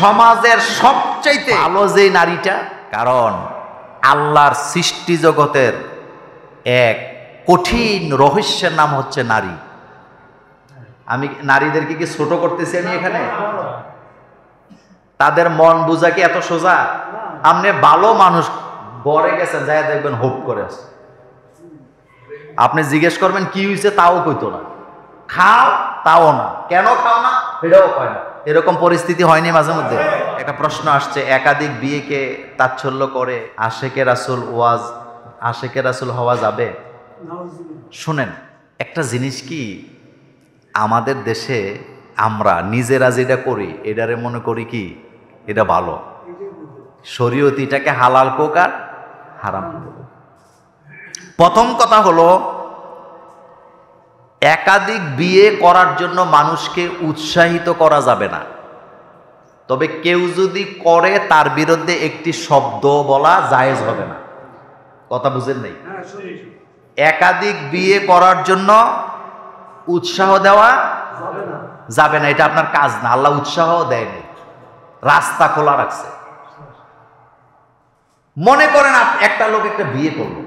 সমাজের সবচাইতে ভালো যে নারীটা, কারণ আল্লাহর সৃষ্টি জগতের এক কঠিন রহস্যের নাম হচ্ছে নারী। আমি নারীদেরকে কি ছোট করতেছি আমি এখানে? তাদের মন বোঝা কি এত সোজা? আপনি ভালো মানুষ গড়ে গেছেন, যাই দেখবেন হোপ করে আছে, আপনি জিজ্ঞেস করবেন কি হয়েছে, তাও কইতো না, খাও তাও না, কেন খাও না এটাও কয় না। এরকম পরিস্থিতি হয়নি মাঝে মধ্যে? একটা প্রশ্ন আসছে, একাধিক বিয়েকে তাচ্ছল্য করে আশেকে রাসূল হওয়া যাবে? শুনেন, একটা জিনিস কি, আমাদের দেশে আমরা নিজেরা যেটা করি এটারে মনে করি কি এটা ভালো, শরীয়ত এটাকে হালাল কোক আর হারাম কোক। প্রথম কথা হলো, একাধিক বিয়ে করার জন্য মানুষকে উৎসাহিত করা যাবে না, তবে কেউ যদি করে তার বিরুদ্ধে একটি শব্দ বলা জায়েজ হবে না। কথা বুঝেন নাই? একাধিক বিয়ে করার জন্য উৎসাহ দেওয়া যাবে না, এটা আপনার কাজ না। আল্লাহ উৎসাহ দেয়নি, রাস্তা খোলা রাখছে। মনে করেন একটা লোক একটা বিয়ে করলো,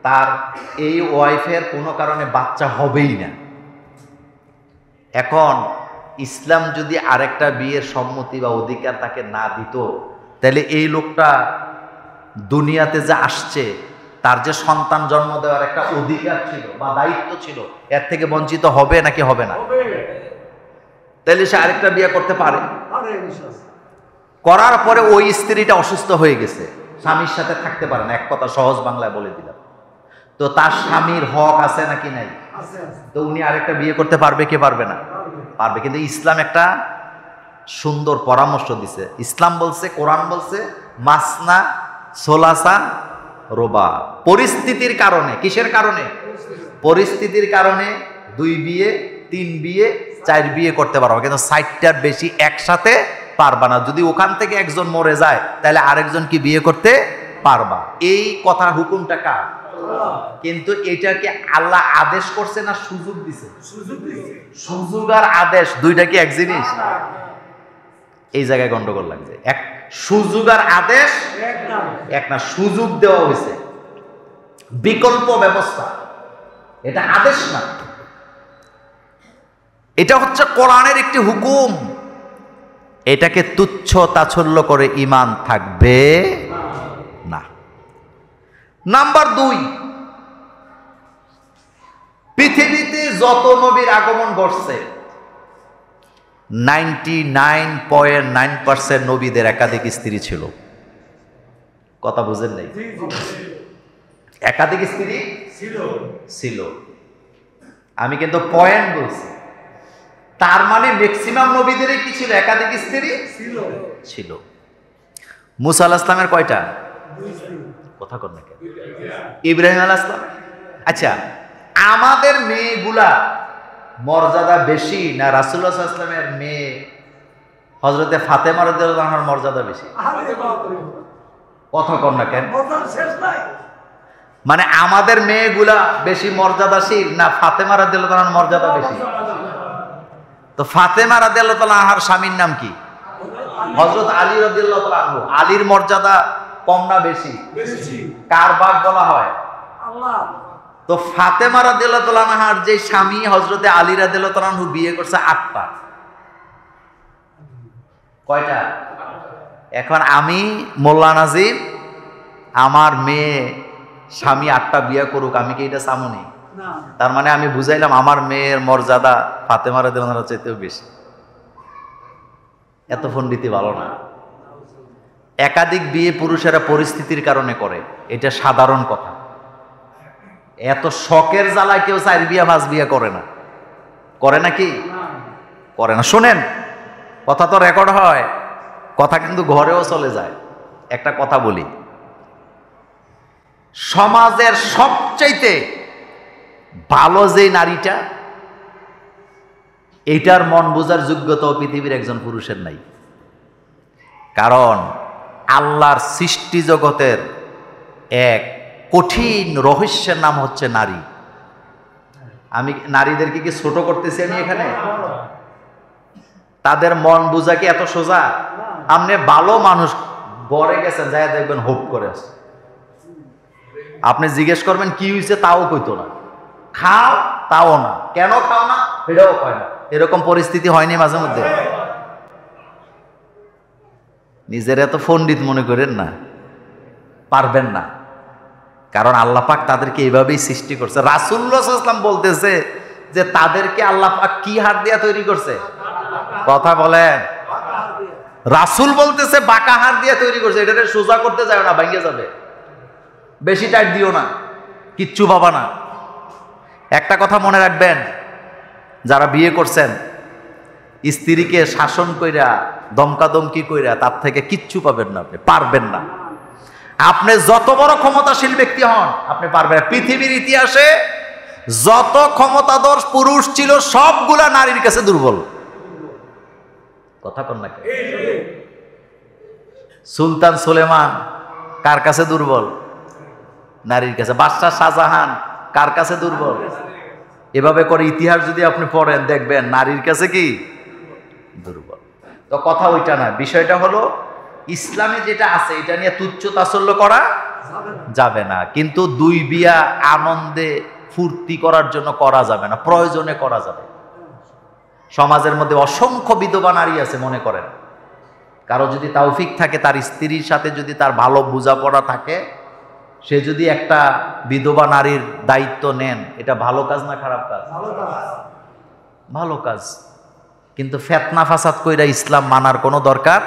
তার এই ওয়াইফের কোনো কারণে বাচ্চা হবেই না। এখন ইসলাম যদি আরেকটা বিয়ের সম্মতি বা অধিকার তাকে না দিত, তাহলে এই লোকটা দুনিয়াতে যে আসছে তার যে সন্তান জন্ম দেওয়ার একটা অধিকার ছিল বা দায়িত্ব ছিল, এর থেকে বঞ্চিত হবে নাকি হবে না? তাহলে সে আরেকটা বিয়ে করতে পারে। করার পরে ওই স্ত্রীটা অসুস্থ হয়ে গেছে, স্বামীর সাথে থাকতে পারে না, এক কথা সহজ বাংলায় বলে দিলাম। তো তার স্বামীর হক আছে নাকি নাই? তো উনি আরেকটা বিয়ে করতে পারবে কি পারবে না? পারবে। কিন্তু ইসলাম একটা সুন্দর পরামর্শ দিছে। ইসলাম বলছে, কোরআন বলছে মাসনা সোলাসা রোবা। পরিস্থিতির কারণে, কিসের কারণে? পরিস্থিতির কারণে 2 বিয়ে 3 বিয়ে 4 বিয়ে করতে পারবে, কিন্তু 60টার বেশি একসাথে পারবা না। যদি ওখান থেকে একজন মরে যায় তাহলে আরেকজন কি বিয়ে করতে পারবা? এই কথা হুকুমটা কার? কিন্তু এটাকে আল্লাহ আদেশ করছে না সুযোগ দিছে? সুযোগ আর আদেশ দুইটা কি এক জিনিস? এই জায়গায় গন্ডগোল লাগছে। এক সুযোগ আর আদেশ এক না, সুযোগ দেওয়া হয়েছে, বিকল্প ব্যবস্থা, এটা আদেশ না। এটা হচ্ছে কোরআনের একটি হুকুম। এটাকে তুচ্ছ তাচ্ছল্য করে ঈমান থাকবে না। নাম্বার 2, পৃথিবীতে যত নবীর আগমন ঘটছে 99.9% নবীদের একাধিক স্ত্রী ছিল। কথা বুঝেন নাই? একাধিক স্ত্রী ছিল। আমি কিন্তু পয়েন্ট বলছি। তার মানে ম্যাক্সিমাম নবীদেরই কি ছিল? একাধিক স্ত্রী ছিল। মুসা আলাইহিস সালামের কয়টা? কথা কর না কেন? ইব্রাহিম আলাইহিস সালাম। আচ্ছা, আমাদের মেয়েগুলা মর্যাদা বেশি না রাসূলুল্লাহ সাল্লাল্লাহু আলাইহি ওয়াসাল্লামের মেয়ে হযরতে ফাতেমা রাদিয়াল্লাহু আনহার মর্যাদা বেশি? কথা কর না কেন? মানে আমাদের মেয়েগুলা বেশি মর্যাদাশীল না ফাতেমা রাদিয়াল্লাহু আনহার মর্যাদা বেশি? তো ফাতেমা রাদিয়াল্লাহু আনহার স্বামীর নাম কি? হযরত আলী রাদিয়াল্লাহু আনহু। আলীর মর্যাদা কম না বেশি? কার ভাগ বলা হয়? আল্লাহ। তো ফাতেমা রাদিয়াল্লাহু আনহার যে স্বামী হযরতে আলী রাদিয়াল্লাহু আনহু বিয়ে করছে 8টা। কয়টা? এখন আমি মোল্লা নাজিম, আমার মেয়ে স্বামী 8টা বিয়ে করুক, আমি কি এটা চামনি? তার মানে আমি বুঝাইলাম আমার মেয়ের মর্যাদা ফাতেমা রাদিয়াল্লাহু আনহার চাইতেও বেশি। এত পণ্ডিতি ভালো না। একাধিক বিয়ে পুরুষেরা পরিস্থিতির কারণে করে, এটা সাধারণ কথা। এত শখের জ্বালায় কেউ 4 বিয়ে 5 বিয়ে করে না। করে নাকি? করে না। শোনেন, কথা তো রেকর্ড হয়, কথা কিন্তু ঘরেও চলে যায়। একটা কথা বলি, সমাজের সবচাইতে ভালো যে নারীটা, এইটার মন বোঝার যোগ্যতা পৃথিবীর একজন পুরুষের নাই। কারণ আল্লাহর সৃষ্টি জগতের এক কঠিন রহস্যের নাম হচ্ছে নারী। আমি নারীদেরকে কি ছোট করতেছি আমি এখানে? তাদের মন বোঝা কি এত সোজা? আপনি ভালো মানুষ গড়ে গেছেন, যাই দেখবেন হোপ করে আছে। আপনি জিজ্ঞেস করবেন কি হয়েছে, তাও কইতো না। খাও, তাও না। কেন খাও না, এটাও কয় না। এরকম পরিস্থিতি হয়নি মাঝে মধ্যে? নিজের এত পণ্ডিত মনে করেন না, পারবেন না। কারণ আল্লাহ পাক তাদেরকে এইভাবেই সৃষ্টি করছে। রাসূলুল্লাহ সাল্লাল্লাহু আলাইহি ওয়াসাল্লাম বলতেছে যে তাদেরকে আল্লাহ পাক কি হাত দিয়া তৈরি করছে? কথা বলেন। রাসূল বলতেছে বাঁকা হাত দিয়া তৈরি করছে। এটাকে সোজা করতে যাও না, ভেঙে যাবে। বেশি টাইট দিও না, কিচ্ছু পাবা না। একটা কথা মনে রাখবেন, যারা বিয়ে করছেন, স্ত্রীকে শাসন কইরা দমকাদমকি কইরা তার থেকে কিচ্ছু পাবেন না, আপনি পারবেন না। আপনি যত বড় ক্ষমতাশীল ব্যক্তি হন, আপনি পারবেন না। পৃথিবীর ইতিহাসে যত ক্ষমতাধর পুরুষ ছিল সবগুলা নারীর কাছে দুর্বল। কথা কন না? সুলতান সুলেমান কার কাছে দুর্বল? নারীর কাছে। বাদশাহ শাহজাহান কার কাছে দুর্বল? এভাবে করে ইতিহাস যদি আপনি পড়েন দেখবেন নারীর কাছে কি দুর্বল। তো কথা ওইটা না, বিষয়টা হলো ইসলামে যেটা আছে এটা নিয়ে তুচ্ছ তাচ্ছিল্য করা যাবে না। কিন্তু দুই বিয়া আনন্দে ফুর্তি করার জন্য করা যাবে না, প্রয়োজনে করা যাবে। সমাজের মধ্যে অসংখ্য বিধবা নারী আছে, মনে করেন কারো যদি তৌফিক থাকে, তার স্ত্রীর সাথে যদি তার ভালো বোঝাপড়া থাকে, সে যদি একটা বিধবা নারীর দায়িত্ব নেন, এটা ভালো কাজ না খারাপ কাজ? ভালো কাজ। কিন্তু ফিতনা ফাসাদ কইরা ইসলাম মানার কোনো দরকার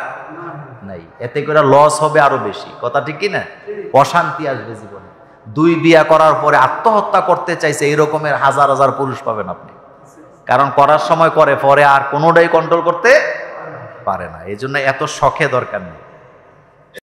নাই। এতে করে লস হবে আরো বেশি। কথা ঠিক কি না? অশান্তি আসবে জীবনে। দুই বিয়া করার পরে আত্মহত্যা করতে চাইছে এরকমের হাজার হাজার পুরুষ পাবেন আপনি। কারণ করার সময় করে, পরে আর কোনোটাই কন্ট্রোল করতে পারে না। এই জন্য এত শখে দরকার নেই।